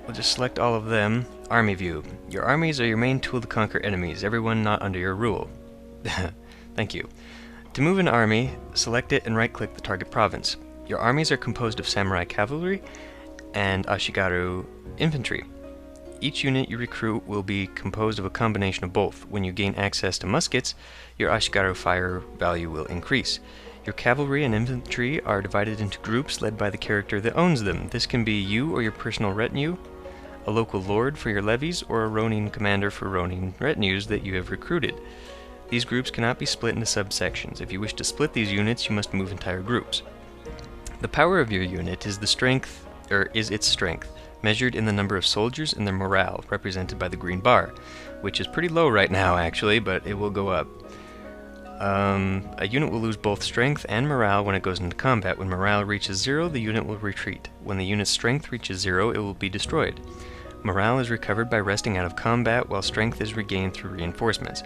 we'll just select all of them. Army view. Your armies are your main tool to conquer enemies, everyone not under your rule. Thank you. To move an army, select it and right-click the target province. Your armies are composed of samurai cavalry and Ashigaru infantry. Each unit you recruit will be composed of a combination of both. When you gain access to muskets, your Ashigaru fire value will increase. Your cavalry and infantry are divided into groups led by the character that owns them. This can be you or your personal retinue, a local lord for your levies, or a Ronin commander for Ronin retinues that you have recruited. These groups cannot be split into subsections. If you wish to split these units, you must move entire groups. The power of your unit is its strength, measured in the number of soldiers and their morale, represented by the green bar, which is pretty low right now actually, but it will go up. A unit will lose both strength and morale when it goes into combat. When morale reaches 0, the unit will retreat. When the unit's strength reaches 0, it will be destroyed. Morale is recovered by resting out of combat, while strength is regained through reinforcements.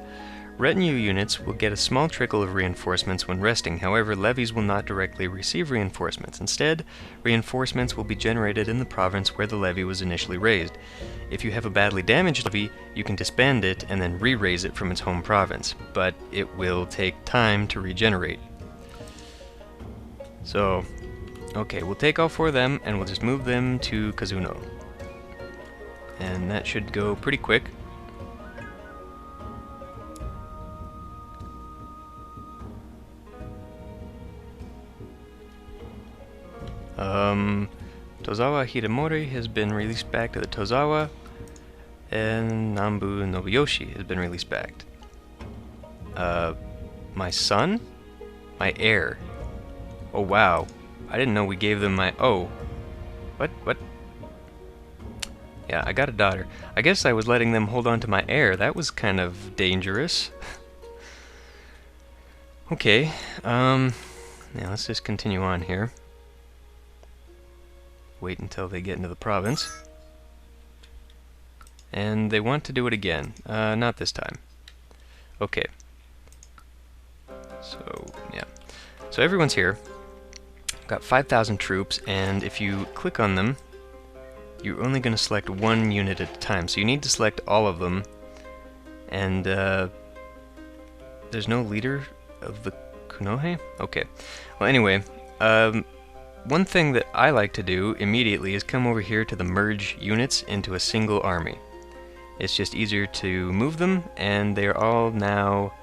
Retinue units will get a small trickle of reinforcements when resting. However, levies will not directly receive reinforcements. Instead, reinforcements will be generated in the province where the levy was initially raised. If you have a badly damaged levy, you can disband it and then re-raise it from its home province, but it will take time to regenerate. So, okay, we'll take all 4 of them and we'll just move them to Kazuno. And that should go pretty quick. Tozawa Hidamori has been released back to the Tozawa, and Nambu Nobuyoshi has been released back. My son? My heir. Oh wow, I didn't know we gave them my... Oh. What? Yeah, I got a daughter. I guess I was letting them hold on to my heir. That was kind of dangerous. Okay, now let's just continue on here. Wait until they get into the province. And they want to do it again. Not this time. Okay. So, yeah. So everyone's here. Got 5,000 troops, and if you click on them, you're only going to select one unit at a time. So you need to select all of them. And there's no leader of the Kunohe? Okay. Well, anyway, one thing that I like to do immediately is come over here to the merge units into a single army. It's just easier to move them, and they are all now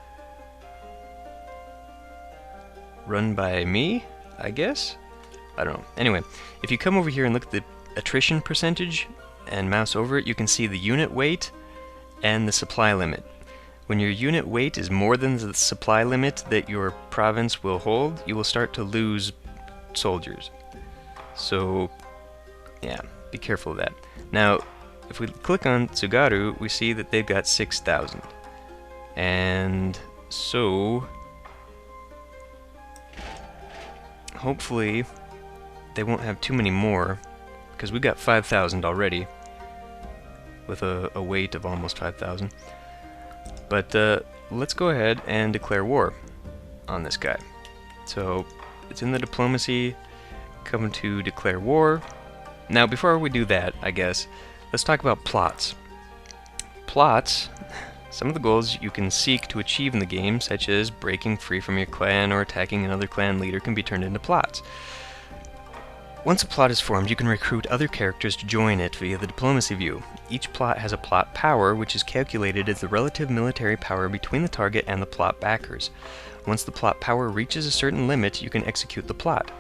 run by me, I guess? I don't know. Anyway, if you come over here and look at the attrition percentage and mouse over it, you can see the unit weight and the supply limit. When your unit weight is more than the supply limit that your province will hold, you will start to lose soldiers. So, yeah, be careful of that. Now, if we click on Tsugaru, we see that they've got 6,000. And so, hopefully, they won't have too many more, because we got 5,000 already, with a weight of almost 5,000. But let's go ahead and declare war on this guy. So, it's in the diplomacy, come to declare war. Now, before we do that, I guess, let's talk about plots. Plots, some of the goals you can seek to achieve in the game, such as breaking free from your clan or attacking another clan leader, can be turned into plots. Once a plot is formed, you can recruit other characters to join it via the diplomacy view. Each plot has a plot power, which is calculated as the relative military power between the target and the plot backers. Once the plot power reaches a certain limit, you can execute the plot.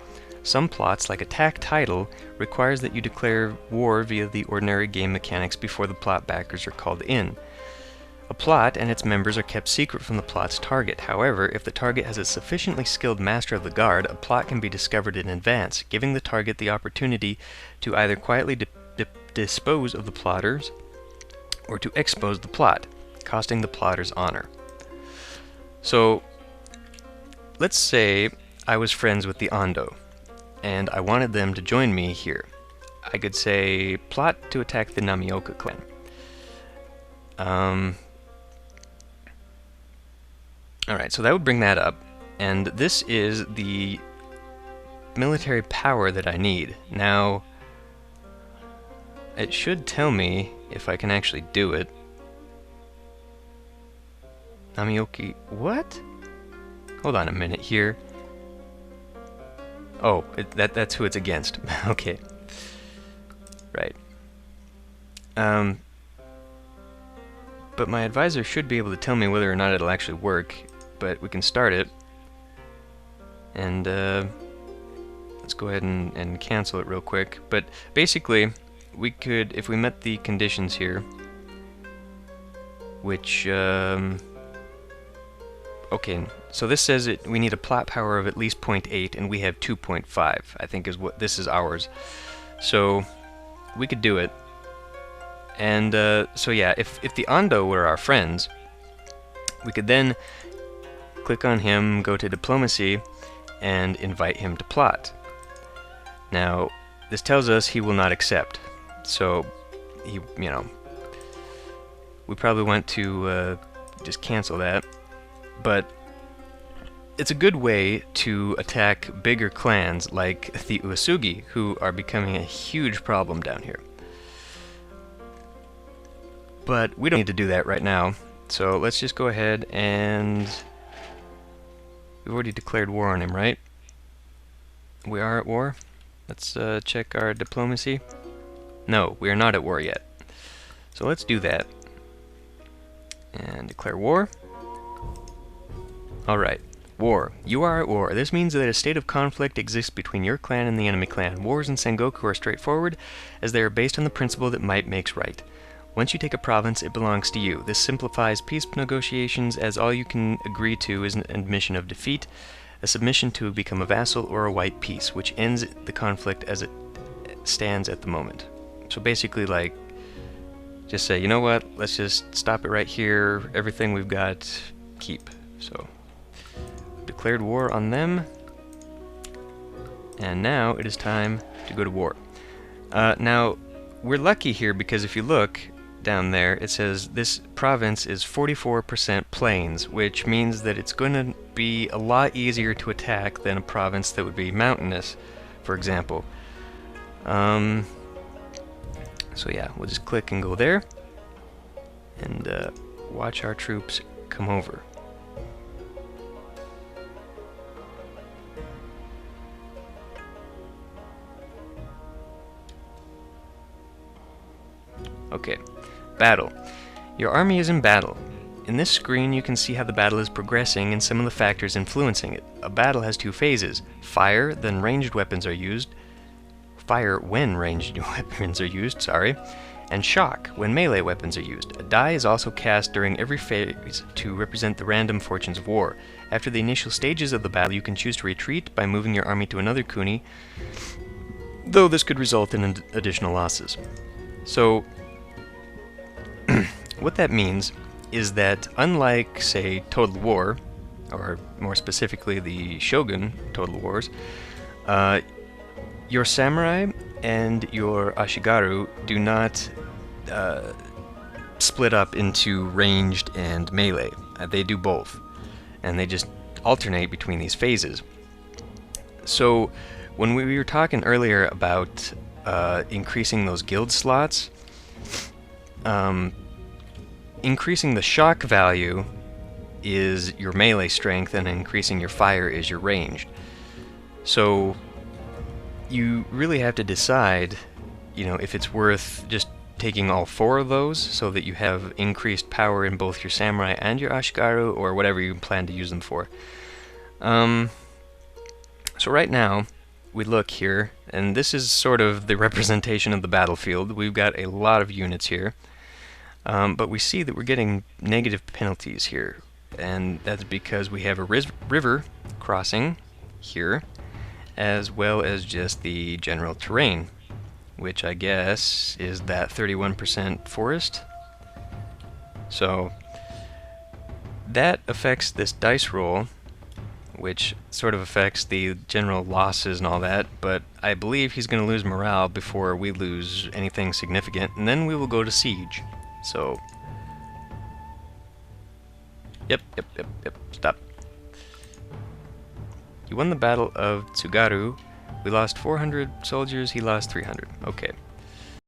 Some plots, like Attack Title, requires that you declare war via the ordinary game mechanics before the plot backers are called in. A plot and its members are kept secret from the plot's target. However, if the target has a sufficiently skilled master of the guard, a plot can be discovered in advance, giving the target the opportunity to either quietly dispose of the plotters or to expose the plot, costing the plotter's honor. So, let's say I was friends with the Ando, and I wanted them to join me here. I could say, plot to attack the Namioka clan. Alright, so that would bring that up, and this is the military power that I need. Now, it should tell me if I can actually do it. Namioki, what? Hold on a minute here. Oh, that's who it's against. Okay. Right. But my advisor should be able to tell me whether or not it'll actually work, but we can start it. And let's go ahead and cancel it real quick. But basically, we could, if we met the conditions here, which, okay, so this says we need a plot power of at least 0.8, and we have 2.5, I think is what, this is ours. So, we could do it. And, so yeah, if the Ando were our friends, we could then click on him, go to Diplomacy, and invite him to plot. Now, this tells us he will not accept. So, he, you know, we probably want to just cancel that. But it's a good way to attack bigger clans like the Uesugi, who are becoming a huge problem down here. But we don't need to do that right now. So let's just go ahead and... We've already declared war on him, right? We are at war. Let's check our diplomacy. No, we are not at war yet. So let's do that. And declare war. Alright. War. You are at war. This means that a state of conflict exists between your clan and the enemy clan. Wars in Sengoku are straightforward, as they are based on the principle that might makes right. Once you take a province, it belongs to you. This simplifies peace negotiations, as all you can agree to is an admission of defeat, a submission to become a vassal, or a white peace, which ends the conflict as it stands at the moment. So basically, like, just say, you know what, let's just stop it right here, everything we've got, keep. So, declared war on them, and now it is time to go to war. Now, we're lucky here because if you look down there, it says this province is 44% plains, which means that it's going to be a lot easier to attack than a province that would be mountainous, for example. So yeah, we'll just click and go there, and watch our troops come over. Okay, battle. Your army is in battle. In this screen you can see how the battle is progressing and some of the factors influencing it. A battle has two phases. Fire, then ranged weapons are used. Fire when ranged weapons are used, sorry. And shock, when melee weapons are used. A die is also cast during every phase to represent the random fortunes of war. After the initial stages of the battle you can choose to retreat by moving your army to another kuni, though this could result in additional losses. So, what that means is that unlike, say, Total War, or more specifically the Shogun Total Wars, your samurai and your ashigaru do not split up into ranged and melee. They do both, and they just alternate between these phases. So when we were talking earlier about increasing those guild slots, increasing the shock value is your melee strength, and increasing your fire is your ranged. So you really have to decide, you know, if it's worth just taking all four of those so that you have increased power in both your samurai and your ashigaru, or whatever you plan to use them for. So right now, we look here, and this is sort of the representation of the battlefield. We've got a lot of units here. But we see that we're getting negative penalties here, and that's because we have a river crossing here, as well as just the general terrain, which I guess is that 31% forest. So that affects this dice roll, which sort of affects the general losses and all that, but I believe he's going to lose morale before we lose anything significant, and then we will go to siege. So, yep, stop. You won the Battle of Tsugaru. We lost 400 soldiers, he lost 300. Okay.